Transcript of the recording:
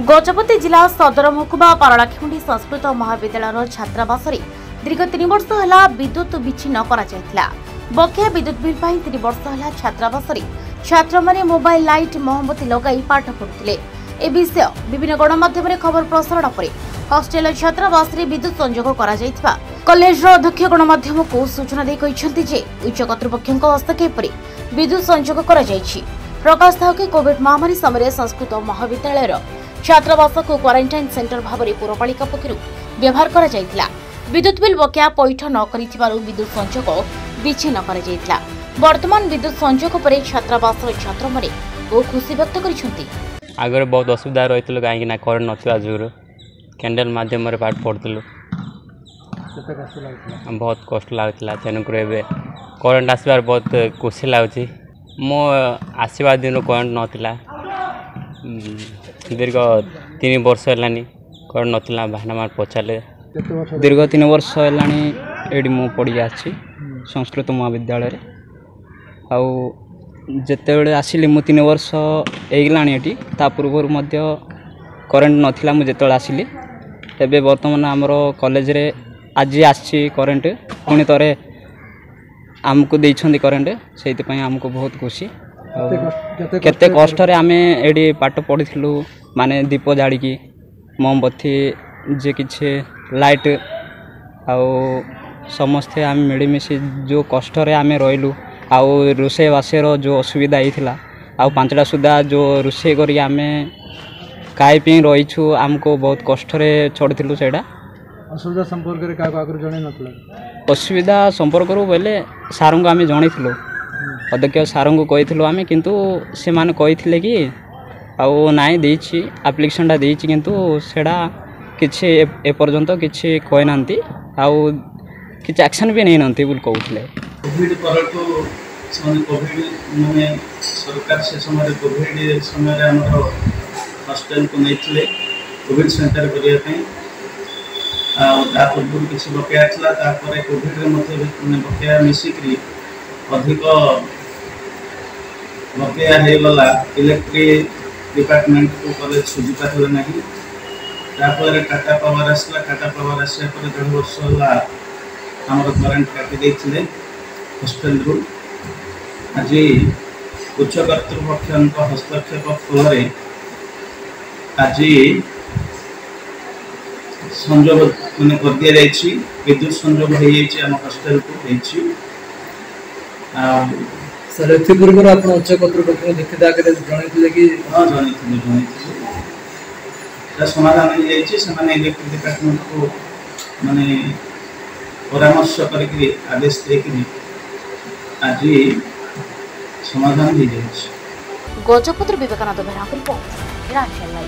गजपति जिला सदर महकुमा पारलाखेमुंडी संस्कृत महाविद्यालय छात्रावास दीर्घ 3 वर्ष है विद्युत विच्छिन्न बकेया विद्युत बिल 3 वर्ष है छात्रावास छात्र मैंने मोबाइल लाइट मोहम्मती लगाई पाठ पढ़ुते। ए विषय विभिन्न गणमाध्यम खबर प्रसारण पर हस्टेल छात्रावास विद्युत संजोग कॉलेज अध्यक्ष गणमाध्यम को सूचना दे उच्च कर्तृपक्षों हस्तक्षेप विद्युत संजोग प्रकाश था कि कोविड महामारी समय संस्कृत महाविद्यालय छात्रावास को क्वारंटाइन सेंटर भाव में पौरपालिका पक्षर व्यवहार करा जायतिला। विद्युत बिल बकेया पैठ न करिथिबारु विद्युत संजोग विच्छिन्न करा जायतिला। वर्तमान विद्युत संजोग पर छात्रावास छात्र माने बहुत खुशी व्यक्त करिसंती। आगर बहुत असुविधा रही कहीं ना करेन्ट नथिबा जोर कैंडल माध्यम रे पाठ पढ़ुलु बहुत कष्ट लगुला तेणुक करेन्ट आसबार बहुत खुशी लगुच। मो आसवा दिन करेन्ट नाला दीर्घ 3 वर्ष है करेन्ट नाला भाईना मार पचारे दीर्घ 3 वर्ष है मु पढ़ी आसी संस्कृत महाविद्यालय आउ जिते आसिली मु 3 वर्ष होगला ये पूर्व करेन्ट नाला मुझे आसिली एबे वर्तमान आमर कॉलेज रे आज आसी करेन्ट पुणी थे आमको देइछंदी करेन्ट से आमको बहुत खुशी केते कष्ट रे आमे एडी पाठ पढ़िथिलु माने दीप जाड़ी मोमबत्ती जे किछि लाइट आउ समस्ते आम मिलमिशि जो कष्ट रे आमे रहिलु आउ रोषे बासेर जो असुविधा होता आउ 5टा सुधा जो रोषे करी आमे खाई पी रहीछु आमको बहुत कष्ट रे चढ़िथिलु सेडा असुविधा संपर्क रे का आगर जणे नतला असुविधा संपर्क रो बोले सारंग को आमे जणैथिलु अध्यक्ष सारंग को कहिथिलु आमे किंतु से माने कहिथिले कि आउ नाइ देछि एप्लिकेशनटा देछि किंतु सेडा किछि ए पर्यंत किछि कहि नांती आउ किछि एक्शन भी नै नांती बोल कहउथिले। कोविड परको कोविड माने सरकार से समय कोविड समय हमर हॉस्टल को नैथिले कोविड सेंटर करिया पई आ पूर्व किसी बकेया था कोविड बकेया मिसिक अधिक बकेया हो गला इलेक्ट्रिक डिपार्टमेंट को कॉलेज सुझी पारे ना टाटा पावर आसला टाटा पावर आसा 1.5 वर्ष है आम करेन्ट काटी हॉस्टेल रू आज उच्च कर्तृपक्ष हस्तक्षेप फल आज संजोग मैंने कर दि जाइए विद्युत संजोग हो जाम हॉस्टेल को सर एथि पूर्व आप उच्च कर्तृपक्ष लिखित आगे जनइले कि हाँ जन समाधान हो जाए इलेक्ट्रिक डिपार्टमेंट को माने परामर्श करके आदेश देकर आज समाधान हो जाए। गजपति विवेकानंद बेहरा